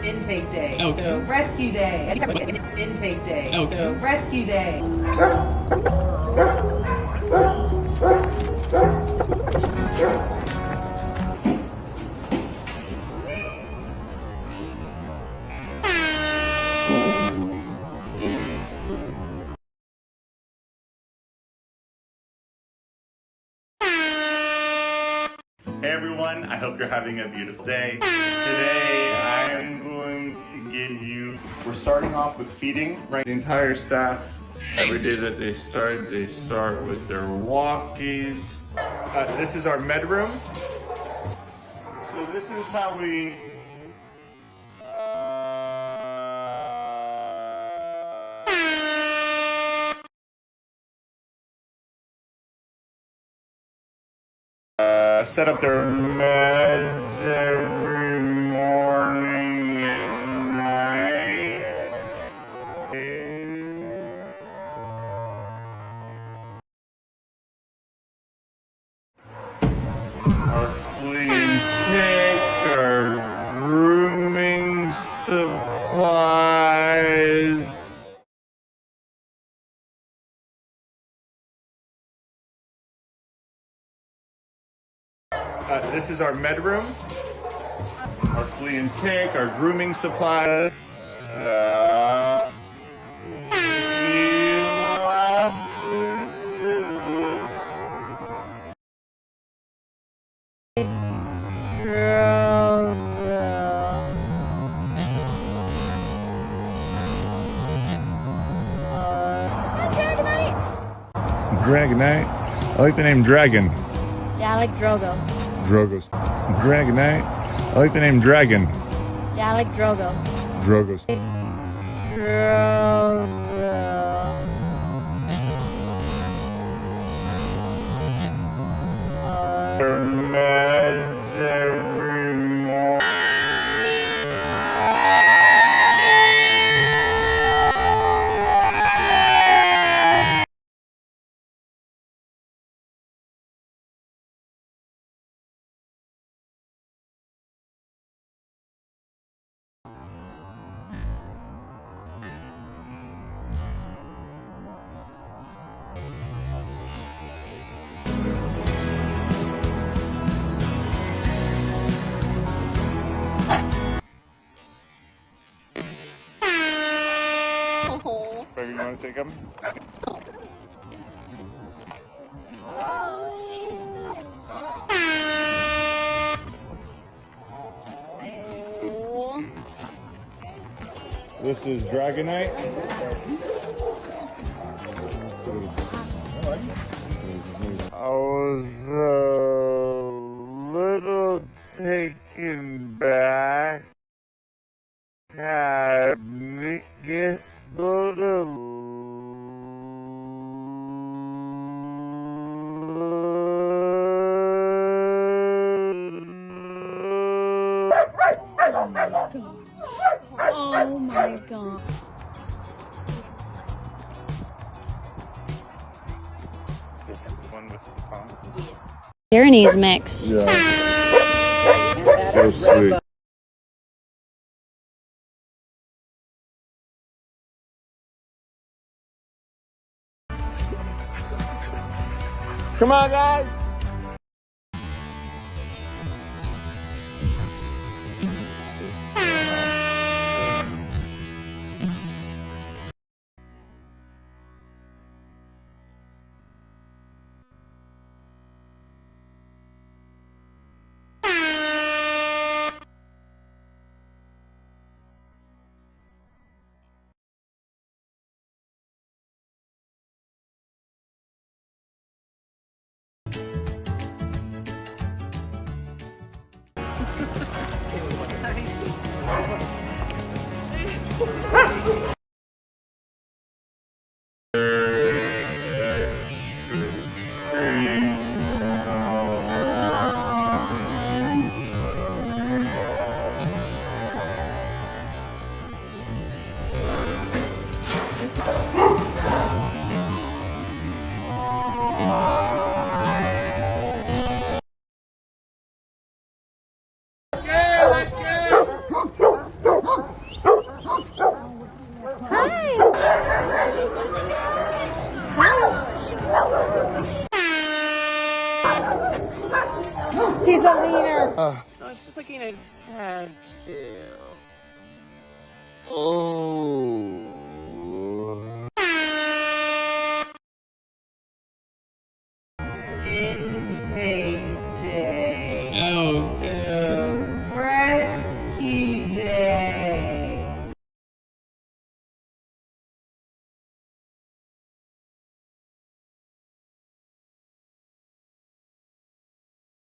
intake day. Okay. So rescue day. Intake day. Okay. So rescue day. Hey everyone, I hope you're having a beautiful day. Today I'm going to give you, we're starting off with feeding, right? The entire staff, every day that they start with their walkies. This is our med room. So this is how we set up their meds every morning and night. Our flea and tick, our grooming supplies. This is our med room. Our flea and tick, our grooming supplies. Dragonite. I like the name Dragon. Yeah, I like Drogo. Drogos. Dragonite. I like the name Dragon. Yeah, I like Drogo. Drogos. You want to take them? This is Dragonite. I was a little taken back. Had Nick's little. Oh my god. One with the palm. Ernie's mix. Yeah. So sweet. Come on, guys. He's a leaner. No, it's just like a tattoo. Oh.